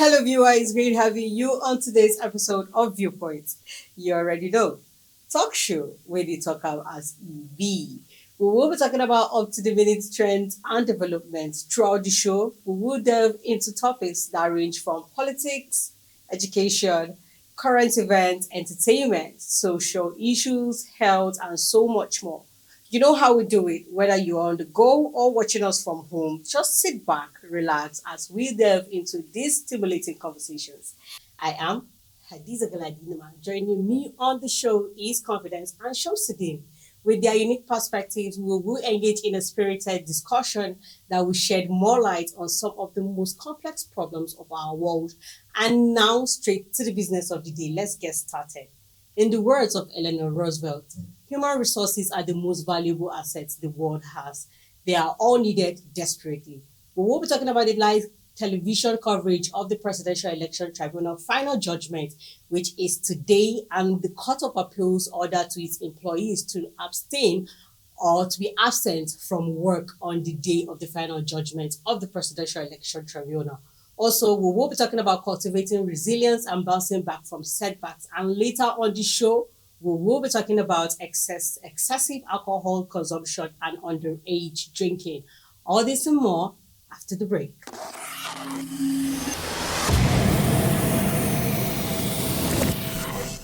Hello, viewer. It's great having you on today's episode of Viewpoints. You already know. Talk show where they talk about as EV. We will be talking about up to the minute trends and developments throughout the show. We will delve into topics that range from politics, education, current events, entertainment, social issues, health, and so much more. You know how we do it, whether you're on the go or watching us from home. Just sit back, relax as we delve into these stimulating conversations. I am Hadiza Galadinima. Joining me on the show is Confidence and Shamsuddin. With their unique perspectives, we will engage in a spirited discussion that will shed more light on some of the most complex problems of our world. And now, straight to the business of the day. Let's get started. In the words of Eleanor Roosevelt, human resources are the most valuable assets the world has. They are all needed desperately. We will be talking about the live television coverage of the Presidential Election Tribunal final judgment, which is today, and the Court of Appeals order to its employees to abstain or to be absent from work on the day of the final judgment of the Presidential Election Tribunal. Also, we will be talking about cultivating resilience and bouncing back from setbacks. And later on the show, we will be talking about excessive alcohol consumption and underage drinking. All this and more after the break.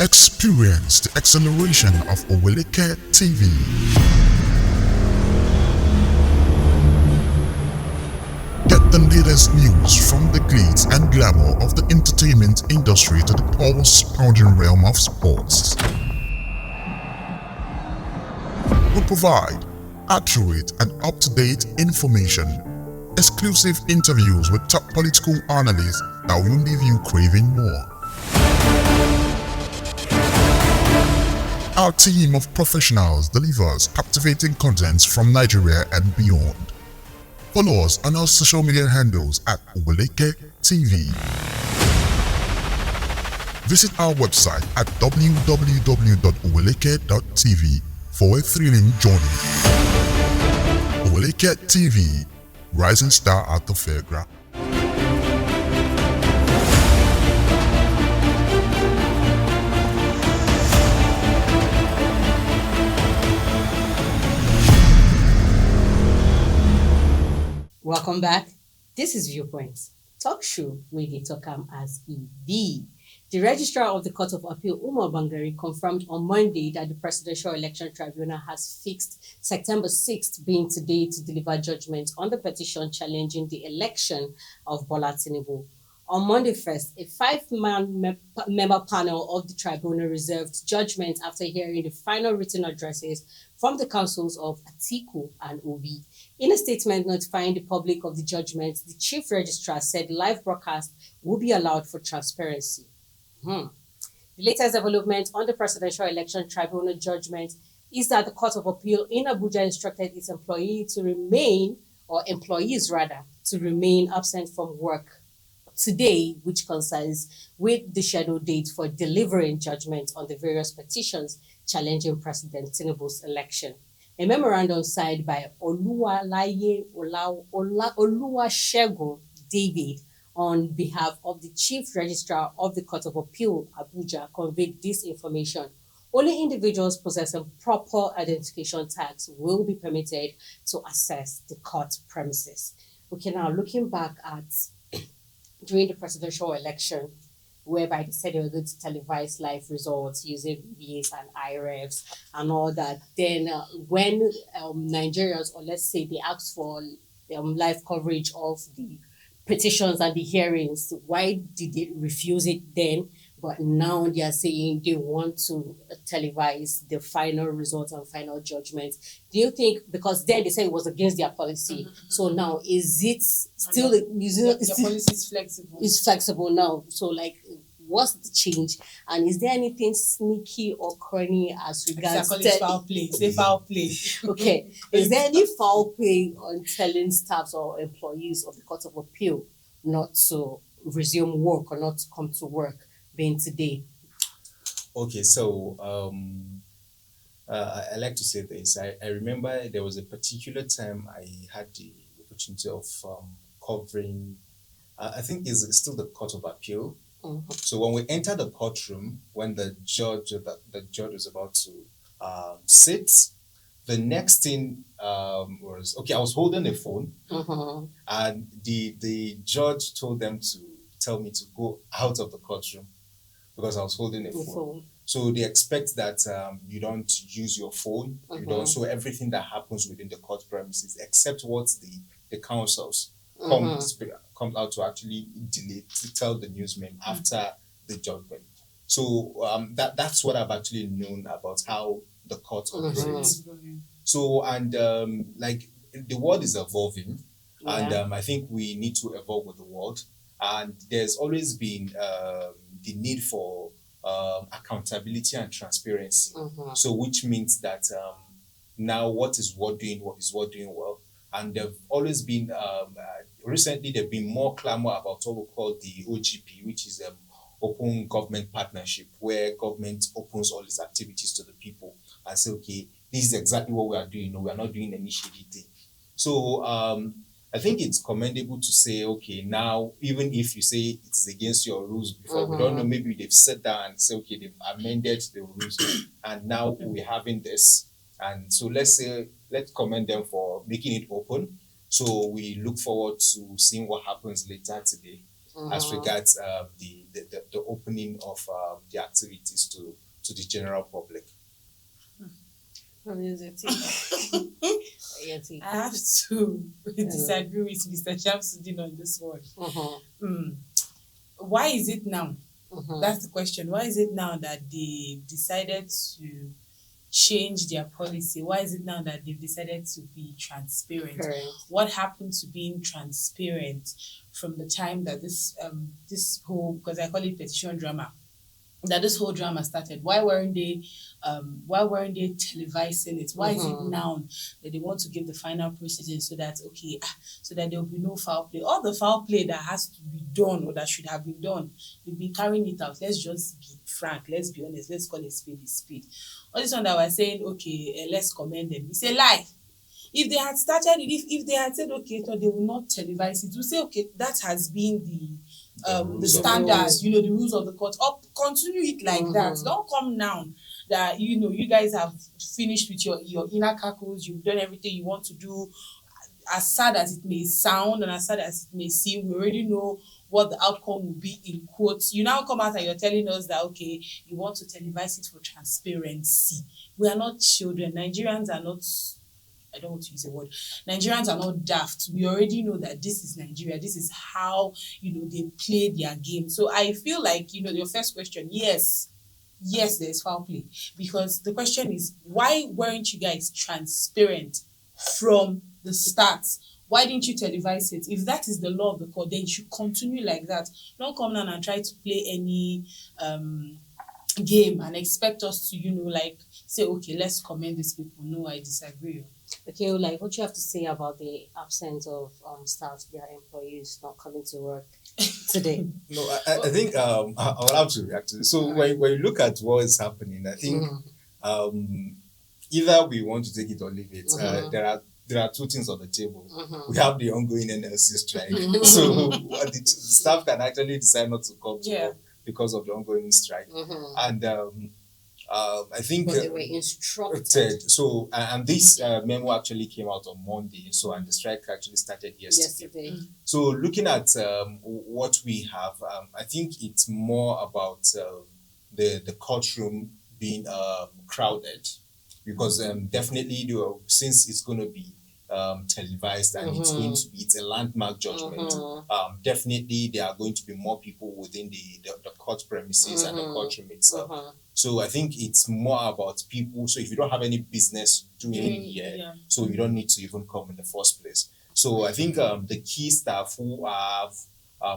Experience the acceleration of Oweleketv. Get the latest news from the glitz and glamour of the entertainment industry to the pulse-pounding realm of sports. We provide accurate and up-to-date information, exclusive interviews with top political analysts that will leave you craving more. Our team of professionals delivers captivating content from Nigeria and beyond. Follow us on our social media handles at Oweleketv. Visit our website at www.oweleket.tv for a thrilling journey. Oweleketv, rising star at the fairground. Welcome back. This is Viewpoints, talk show where they talk as EV. The Registrar of the Court of Appeal, Umar Bangari, confirmed on Monday that the Presidential Election Tribunal has fixed September 6th being today to deliver judgment on the petition challenging the election of Bola Tinubu. On Monday 1st, a five-member panel of the tribunal reserved judgment after hearing the final written addresses from the councils of Atiku and Obi. In a statement notifying the public of the judgment, the Chief Registrar said live broadcast will be allowed for transparency. The latest development on the Presidential Election Tribunal judgment is that the Court of Appeal in Abuja instructed its employees to remain absent from work today, which coincides with the scheduled date for delivering judgment on the various petitions challenging President Tinubu's election. A memorandum signed by Oluwasegun David on behalf of the Chief Registrar of the Court of Appeal, Abuja, conveyed this information. Only individuals possessing proper identification tags will be permitted to access the court premises. Okay, now looking back at during the presidential election, whereby they said they were going to televise live results using VBAs and IRFs and all that. Then when Nigerians, or let's say they asked for live coverage of the petitions and the hearings, why did they refuse it then? But now they are saying they want to televise the final results and final judgment. Do you think, because then they said it was against their policy, so now is it still, Their policy is flexible. it's flexible now? So like, what's the change? And is there anything sneaky or corny as regards Foul play. Say foul play. Okay. Is there any foul play on telling staffs or employees of the Court of Appeal not to resume work or not to come to work being today? Okay, so I like to say this. I remember there was a particular time I had the opportunity of covering I think is still the Court of Appeal. Mhm. So when we enter the courtroom, when the judge is about to sit, the next thing was okay. I was holding a phone, Mhm. and the judge told them to tell me to go out of the courtroom because I was holding a Your phone. phone. So they expect that you don't use your phone. You don't. Mhm. So everything that happens within the court premises, except what the counsels Mhm. come out to actually to tell the newsmen after the judgment. So that's what I've actually known about how the court operates. So and like the world is evolving, and Yeah. I think we need to evolve with the world. And there's always been the need for accountability and transparency. Mhm. So which means that now what is what doing well, and there've always been recently there've been more clamor about what we call the OGP, which is open government partnership, where government opens all its activities to the people and say, okay, this is exactly what we are doing. No, we are not doing any shady thing. So I think it's commendable to say, okay, now even if you say it is against your rules before, we don't know, maybe they've sat down and say, okay, they've amended the rules, and now we're having this. And so let's commend them for making it open. So we look forward to seeing what happens later today as regards the opening of the activities to the general public. What is it? I have to disagree with Mr. Shamsuddin on this one. Why is it now? That's the question. Why is it now that they decided to change their policy? Why is it now that they've decided to be transparent? Correct. What happened to being transparent from the time that this whole, because I call it petition drama, that this whole drama started? Why weren't they televising it? Why is it now that they want to give the final proceeding so that so that there will be no foul play? All the foul play that has to be done or that should have been done, they've been carrying it out. Let's just be frank, let's be honest, let's call a spade a spade. All this one that we're saying, let's commend them, it's a lie. If they had started it, if they had said so they will not televise it, we'll say that has been the standards, the rules of the court. Continue it like that. Don't come now that you guys have finished with your inner calculus, you've done everything you want to do. As sad as it may sound and as sad as it may seem, we already know what the outcome will be in quotes. You now come out and you're telling us that you want to televise it for transparency. We are not children. Nigerians are not, I don't want to use a word. Nigerians are not daft. We already know that this is Nigeria. This is how, they play their game. So I feel like, your first question, yes, there's foul play. Because the question is, why weren't you guys transparent from the start? Why didn't you televise it? If that is the law of the court, then you should continue like that. Don't come down and try to play any game and expect us to, say, let's commend these people. No, I disagree. Okay, what you have to say about the absence of staff, their employees not coming to work today? No, I think I'll have to react to this. So when you look at what is happening, I think either we want to take it or leave it. There are two things on the table. We have the ongoing NLC strike. So the staff can actually decide not to come to work because of the ongoing strike. And I think but they were instructed. So and this memo actually came out on Monday. So and the strike actually started yesterday. So looking at what we have, I think it's more about the courtroom being crowded, because definitely since it's going to be televised and it's a landmark judgment, definitely there are going to be more people within the court premises and the courtroom itself. So I think it's more about people. So if you don't have any business doing it here, so you don't need to even come in the first place. So I think the key staff who have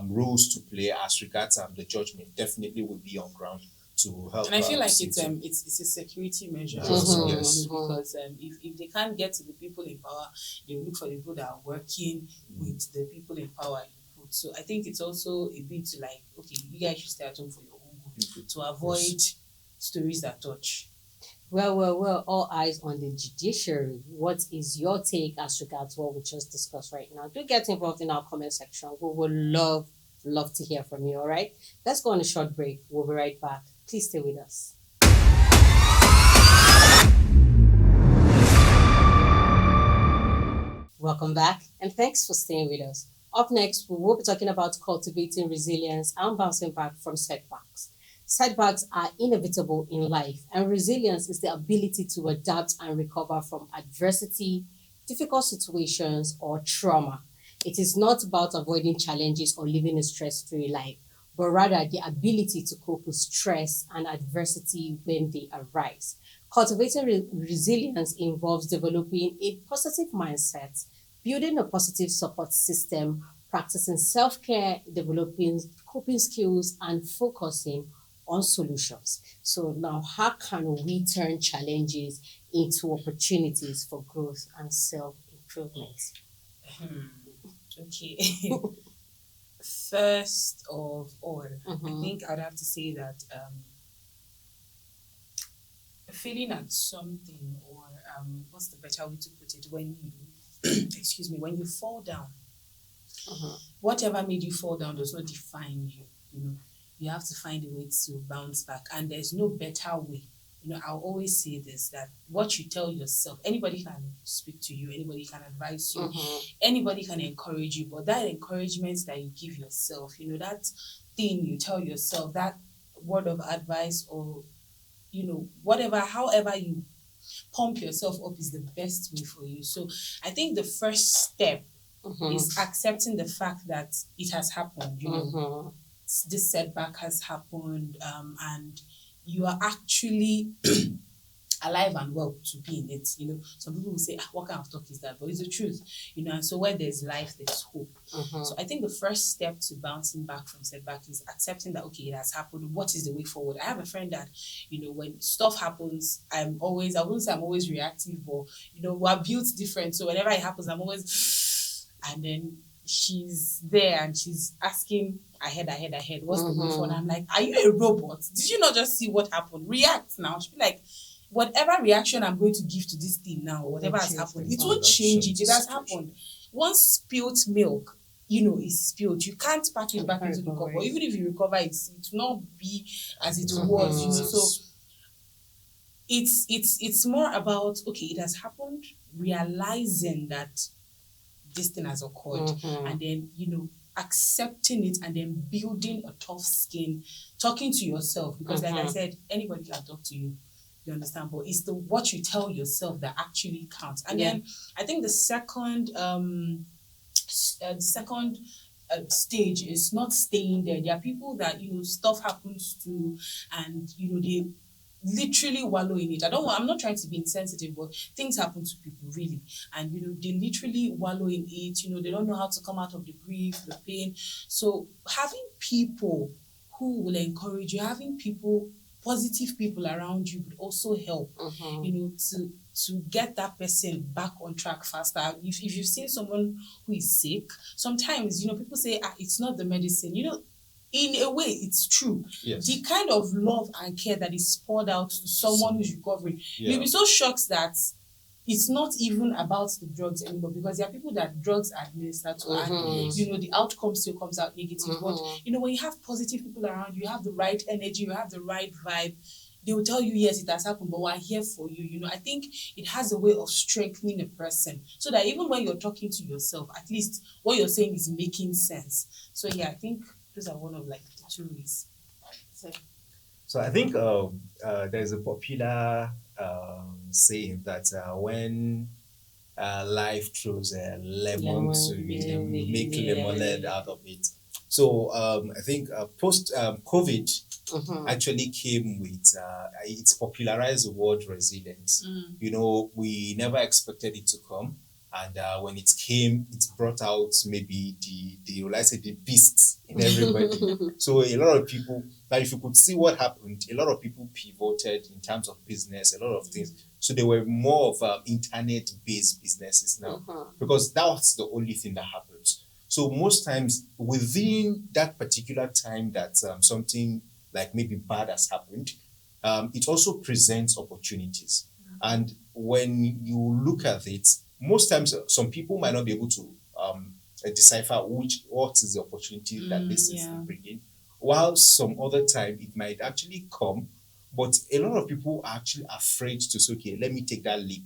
roles to play as regards the judgment definitely will be on ground to help. And I feel like it's a security measure also, Yes. because if they can't get to the people in power, they look for the people that are working with the people in power. So I think it's also a bit you guys should stay at home for your own good to avoid stories that touch. Well, all eyes on the judiciary. What is your take as regards what we just discussed right now? Do get involved in our comment section. We would love to hear from you, all right? Let's go on a short break. We'll be right back. Please stay with us. Welcome back, and thanks for staying with us. Up next, we will be talking about cultivating resilience and bouncing back from setbacks. Setbacks are inevitable in life, and resilience is the ability to adapt and recover from adversity, difficult situations, or trauma. It is not about avoiding challenges or living a stress free life, but rather the ability to cope with stress and adversity when they arise. Cultivating resilience involves developing a positive mindset, building a positive support system, practicing self care, developing coping skills, and focusing on solutions. So, now how can we turn challenges into opportunities for growth and self improvement? Okay. First of all, I Mhm. think I'd have to say that failing at something, or what's the better way to put it, when you excuse me, when you fall down, whatever made you fall down does not define you. You have to find a way to bounce back, and there's no better way. I'll always say this, that what you tell yourself, anybody can speak to you, anybody can advise you, anybody can encourage you, but that encouragement that you give yourself, that thing you tell yourself, that word of advice, or whatever, however you pump yourself up, is the best way for you. So I think the first step is accepting the fact that it has happened. This setback has happened, and you are actually alive and well to be in it. Some people will say, what kind of talk is that? But it's the truth. And so where there's life, there's hope. So I think the first step to bouncing back from setback is accepting that, okay, it has happened. What is the way forward? I have a friend that, when stuff happens, I wouldn't say I'm always reactive, but, we're built different. So whenever it happens, I'm always, and then she's there and she's asking ahead, what's the way forward? And I'm like, are you a robot? Did you not just see what happened? React now. She'll be like, whatever reaction I'm going to give to this thing now, whatever has happened, it won't change it. It has happened. Once spilled milk, is spilled. You can't pack it back into the cup. Or even if you recover it, it will not be as it was. So it's more about, okay, it has happened, realizing that this thing has occurred, and then accepting it, and then building a tough skin, talking to yourself, because like I said, anybody can talk to you. You understand? But it's what you tell yourself that actually counts. And then I think the second stage is not staying there. There are people that stuff happens to, and they literally wallow in it. I'm not trying to be insensitive, but things happen to people, really, and they literally wallow in it. They don't know how to come out of the grief, the pain. So having people who will encourage you, having positive people around you would also help, to get that person back on track faster. If you've seen someone who is sick, sometimes, people say, it's not the medicine. In a way, it's true. Yes. The kind of love and care that is poured out to someone who's recovering, you'll be so shocked that it's not even about the drugs anymore, because there are people that drugs are administered to, and the outcome still comes out negative. But when you have positive people around you, have the right energy, you have the right vibe, they will tell you, yes, it has happened, but we're here for you. I think it has a way of strengthening a person, so that even when you're talking to yourself, at least what you're saying is making sense. So I think those are one of the two ways. So I think there's a popular saying that when life throws a lemon to you, make lemonade out of it. So I think post COVID actually came with it's popularized the word resilience. We never expected it to come. And when it came, it brought out maybe the beasts in everybody. So a lot of people, if you could see what happened, a lot of people pivoted in terms of business, a lot of things. So they were more of internet-based businesses now, because that's the only thing that happens. So most times within that particular time that something like maybe bad has happened, it also presents opportunities. And when you look at it, most times some people might not be able to decipher what is the opportunity that this is bringing, while some other time it might actually come. But a lot of people are actually afraid to say, okay, let me take that leap.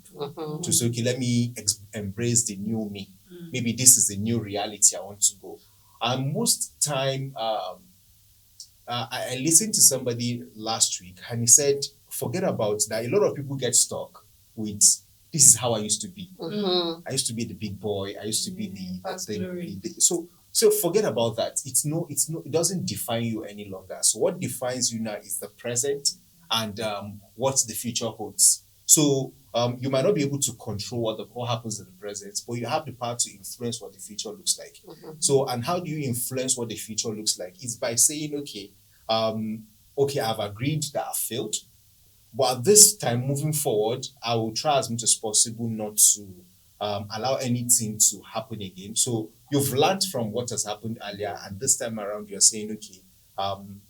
To say, okay, let me embrace the new me. Maybe this is the new reality I want to go. And most time, I listened to somebody last week and he said, forget about that. A lot of people get stuck with, this is how I used to be. I used to be the big boy. I used to be so forget about that. It doesn't define you any longer. So what defines you now is the present and what the future holds. So you might not be able to control what happens in the present, but you have the power to influence what the future looks like. So, and how do you influence what the future looks like? It's by saying, okay, I've agreed that I failed, but at this time, moving forward, I will try as much as possible not to allow anything to happen again. So you've learned from what has happened earlier, and this time around, you're saying, okay,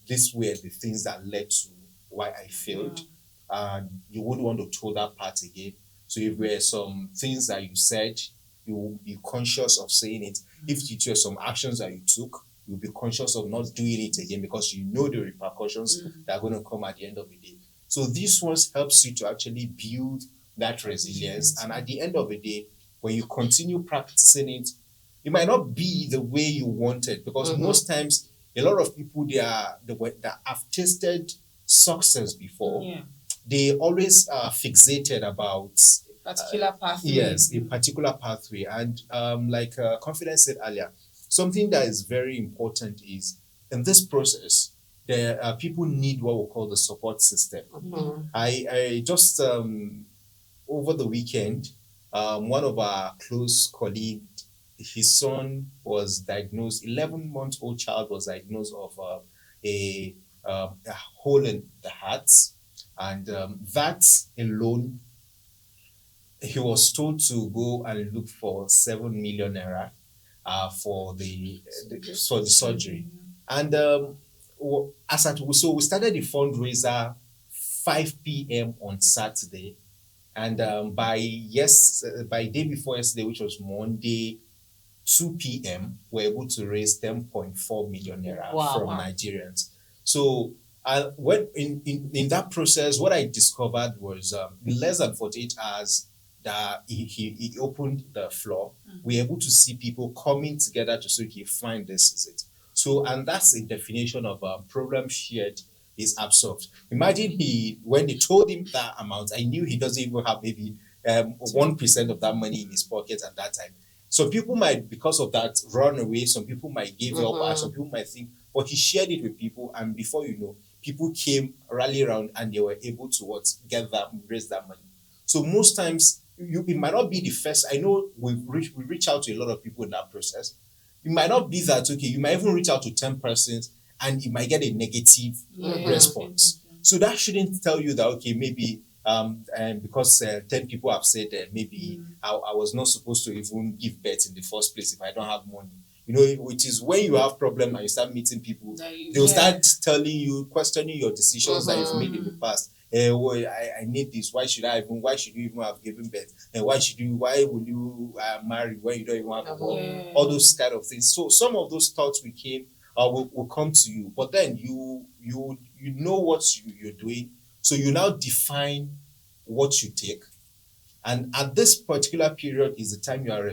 these were the things that led to why I failed. And you wouldn't want to throw that part again. So if there were some things that you said, you will be conscious of saying it. If it were some actions that you took, you'll be conscious of not doing it again because you know the repercussions that are going to come at the end of the day. So this one helps you to actually build that resilience. And at the end of the day, when you continue practicing it, it might not be the way you wanted, because most times a lot of people that have tasted success before, they always are fixated about particular pathway. Yes, a particular pathway. And like Confidence said earlier, something that is very important is in this process, people need what we call the support system. I just over the weekend, one of our close colleagues, his son was diagnosed, 11-month-old child was diagnosed of a hole in the heart. And that alone, he was told to go and look for 7 million naira for the surgery. And so we started the fundraiser 5 p.m. on Saturday, and by day before yesterday, which was Monday, 2 p.m., we're able to raise 10.4 million naira from Nigerians. So when in that process, what I discovered was in less than 48 hours that he opened the floor, we're able to see people coming together to say, okay, fine, this is it. So, and that's the definition of problem shared is absorbed. Imagine when they told him that amount, I knew he doesn't even have maybe 1% of that money in his pocket at that time. So people might, because of that, run away. Some people might give up, and some people might think, but he shared it with people, and before you know, people came, rally around, and they were able to raise that money. So most times, it might not be the first. I know we reach out to a lot of people in that process. It might not be that, okay, you might even reach out to 10 persons and you might get a negative response. So that shouldn't tell you that, okay, maybe because 10 people have said that maybe I was not supposed to even give birth in the first place if I don't have money. You know, which is when you have problem and you start meeting people, they'll start telling you, questioning your decisions that you've made in the past. I need this. Why should you even have given birth? And why will you marry when you don't even have a body? All those kind of things. So some of those thoughts will come to you, but then you know what you're doing. So you now define what you take. And at this particular period is the time you are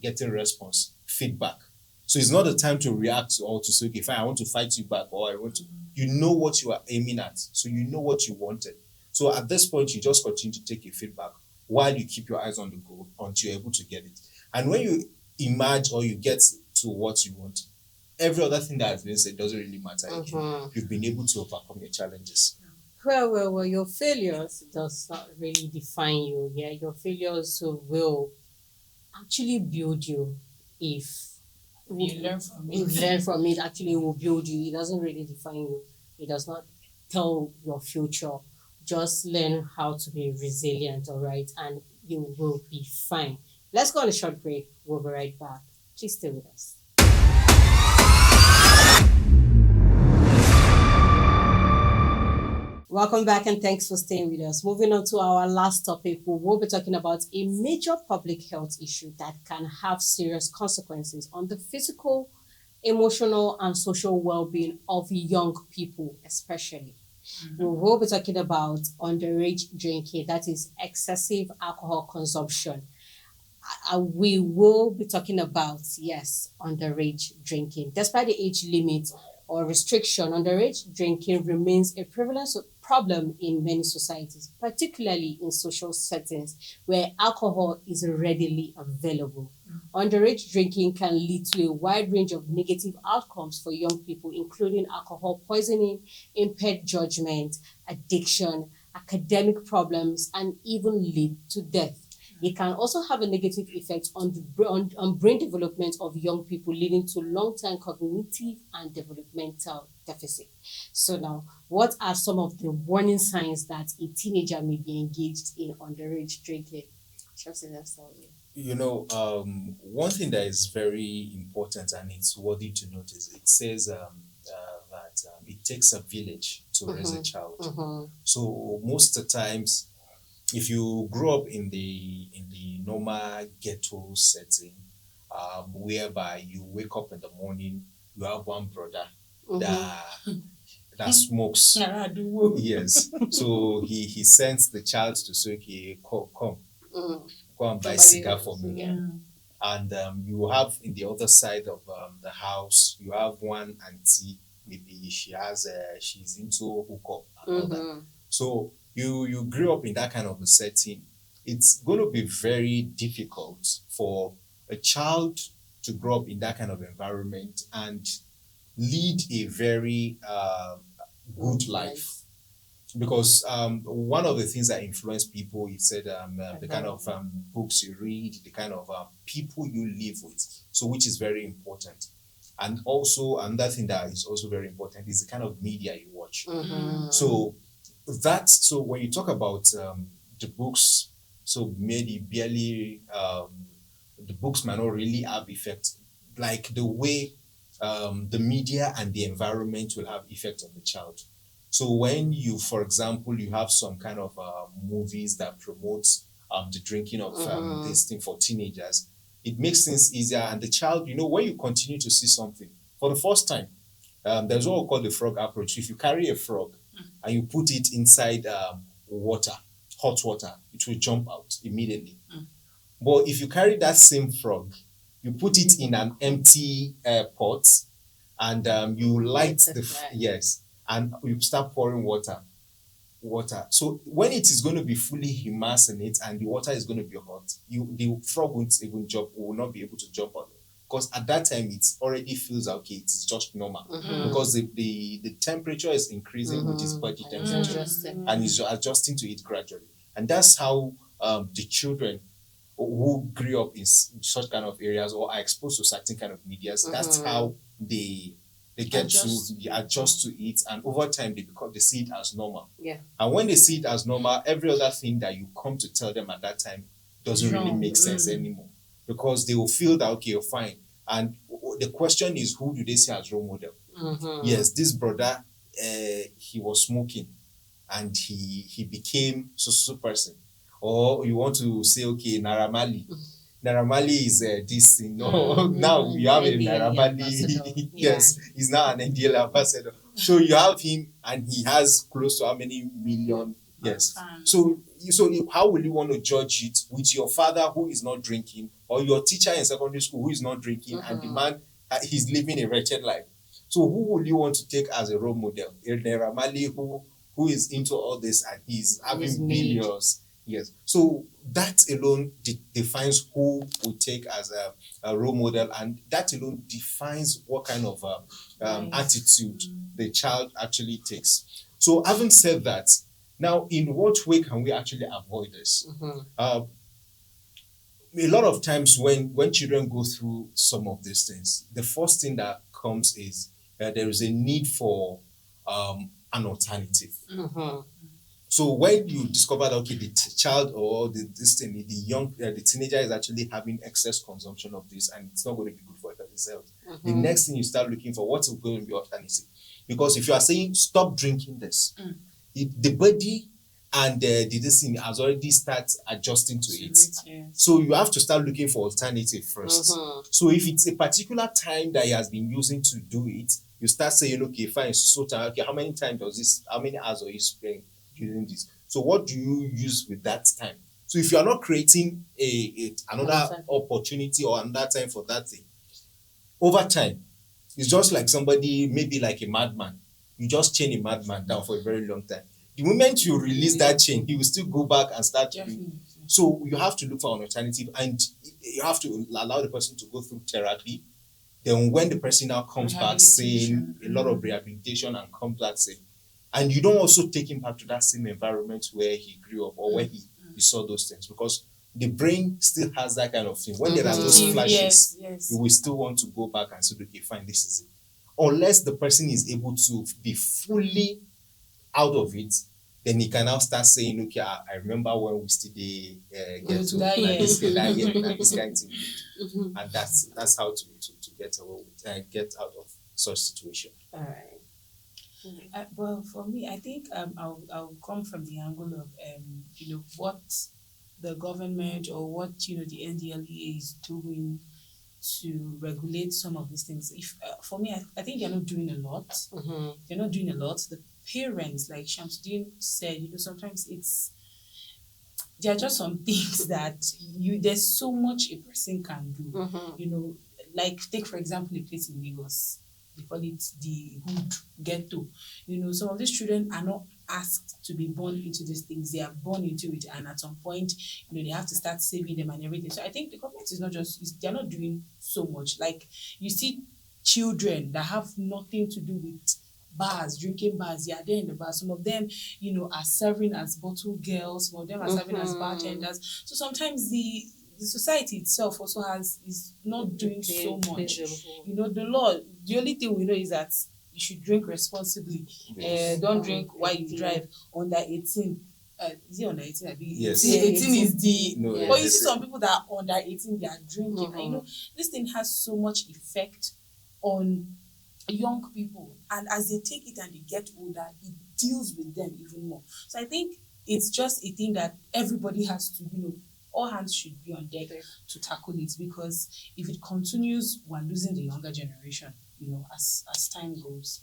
getting response, feedback. So it's not the time to react or to say, okay, fine, I want to fight you back, or I want to. You know what you are aiming at, so you know what you wanted. So at this point, you just continue to take your feedback while you keep your eyes on the goal until you're able to get it. And when you emerge or you get to what you want, every other thing that has been said doesn't really matter. You've been able to overcome your challenges. Well, your failures does not really define you. Yeah, your failures will actually build you if you learn from it. You learn from it, actually will build you. It doesn't really define you. It does not tell your future. Just learn how to be resilient, all right? And you will be fine. Let's go on a short break. We'll be right back. Please stay with us. Welcome back and thanks for staying with us. Moving on to our last topic, we will be talking about a major public health issue that can have serious consequences on the physical, emotional, and social well-being of young people, especially. We will be talking about underage drinking, that is excessive alcohol consumption. We will be talking about, yes, underage drinking. Despite the age limit or restriction, underage drinking remains a prevalent problem in many societies, particularly in social settings where alcohol is readily available. Underage drinking can lead to a wide range of negative outcomes for young people, including alcohol poisoning, impaired judgment, addiction, academic problems, and even lead to death. It can also have a negative effect on on brain development of young people, leading to long-term cognitive and developmental deficit. So now, what are some of the warning signs that a teenager may be engaged in underage drinking? Chelsea, let's start with you. One thing that is very important and it's worthy to notice, it says that it takes a village to raise a child. So most of the times, if you grew up in the normal ghetto setting, whereby you wake up in the morning, you have one brother that smokes. Yes. So he sends the child to say, okay, come and buy cigar for me. Yeah. And you have in the other side of the house, you have one auntie, maybe she's into hookup and all that. So you grew up in that kind of a setting. It's going to be very difficult for a child to grow up in that kind of environment and lead a very good life. Because one of the things that influence people, he said, the kind of books you read, the kind of people you live with, so which is very important. And also another thing that is also very important is the kind of media you watch. So when you talk about the books, so maybe barely the books might not really have effect like the way the media and the environment will have effect on the child. So when you, for example, you have some kind of movies that promotes the drinking of this thing for teenagers, it makes things easier. And the child, when you continue to see something for the first time, there's what we call the frog approach. If you carry a frog and you put it inside water, hot water, it will jump out immediately. But if you carry that same frog, you put it in an empty pot and you light yes, and you start pouring water. So when it is going to be fully immersed in it and the water is going to be hot, the frog won't even jump, will not be able to jump on it. Because at that time it already feels okay, it is just normal. Because the temperature is increasing with its body temperature and it's adjusting to it gradually. And that's how the children who grew up in such kind of areas or are exposed to certain kind of medias, that's how they get adjust to it, and over time they see it as normal. And when they see it as normal, every other thing that you come to tell them at that time doesn't really make sense anymore, because they will feel that okay, you're fine. And the question is, who do they see as role model? Yes, this brother, he was smoking and he became so person. Or you want to say, okay, Naira Marley is this thing. No, now you have a Naira Marley. Yes, he's now an NDL ambassador. So you have him, and he has close to how many million? Yes. So how will you want to judge it with your father who is not drinking, or your teacher in secondary school who is not drinking, and the man he's living a wretched life? So who will you want to take as a role model? A Naira Marley who is into all this and he's having millions. Yes. So that alone defines who we take as a role model, and that alone defines what kind of attitude the child actually takes. So having said that, now in what way can we actually avoid this? A lot of times when children go through some of these things, the first thing that comes is there is a need for an alternative. So when you discover that okay, the child or the teenager is actually having excess consumption of this, and it's not going to be good for his health, the next thing you start looking for, what's going to be alternative? Because if you are saying stop drinking this, the body and the this thing has already started adjusting to it. Yes. So you have to start looking for alternative 1st. Mhm. So if it's a particular time that he has been using to do it, you start saying, okay, fine, so time, okay, how many hours are you spending using this? So what do you use with that time? So if you are not creating another opportunity or another time for that thing, over time, it's just like somebody, maybe like a madman. You just chain a madman down for a very long time. The moment you release that chain, he will still go back and start doing. Definitely. So you have to look for an alternative, and you have to allow the person to go through therapy. Then when the person now comes back saying a lot of rehabilitation and comes back saying, and you don't also take him back to that same environment where he grew up or where he saw those things, because the brain still has that kind of thing. When there are those flashes, Yes. you will still want to go back and say, okay, fine, this is it. Unless the person is able to be fully out of it, then he can now start saying, okay, I remember when we still get to that, this yes. this kind of thing. Mhm. And that's how to get away with, get out of such situation. All right. Well, for me, I think I'll come from the angle of what the government or what the NDLEA is doing to regulate some of these things. If for me, I think they're not doing a lot. Mhm. They're not doing a lot. The parents, like Shamsuddin said, sometimes there are just some things that there's so much a person can do. Mhm. Like take for example a place in Lagos. They call it the hood ghetto. Some of these children are not asked to be born into these things. They are born into it, and at some point, they have to start saving them and everything. So I think the government is they're not doing so much. Like you see children that have nothing to do with bars, drinking bars, they are there in the bar. Some of them, are serving as bottle girls, some of them are serving as bartenders. So sometimes the society itself also is not doing so much. The law, the only thing we know is that you should drink responsibly. Yes. Don't drink while you drive. Under 18. Is it under 18? Yes. 18 is the. No, But you see some people that are under 18, they are drinking. And this thing has so much effect on young people, and as they take it and they get older, it deals with them even more. So I think it's just a thing that everybody has to, all hands should be on deck to tackle it, because if it continues, we're losing the younger generation, as time goes.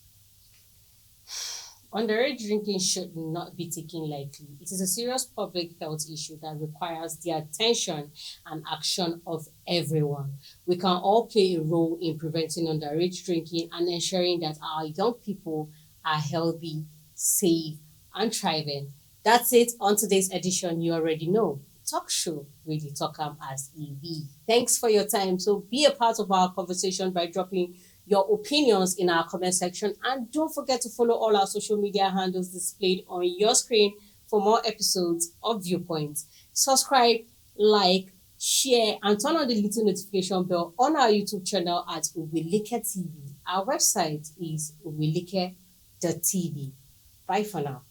Underage drinking should not be taken lightly. It is a serious public health issue that requires the attention and action of everyone. We can all play a role in preventing underage drinking and ensuring that our young people are healthy, safe, and thriving. That's it on today's edition. You already know. Talk show with the Talkam as EV. Thanks for your time. So be a part of our conversation by dropping your opinions in our comment section, and don't forget to follow all our social media handles displayed on your screen for more episodes of Viewpoints. Subscribe, like, share, and turn on the little notification bell on our YouTube channel at Oweleketv. Our website is oweleke.tv. Bye for now.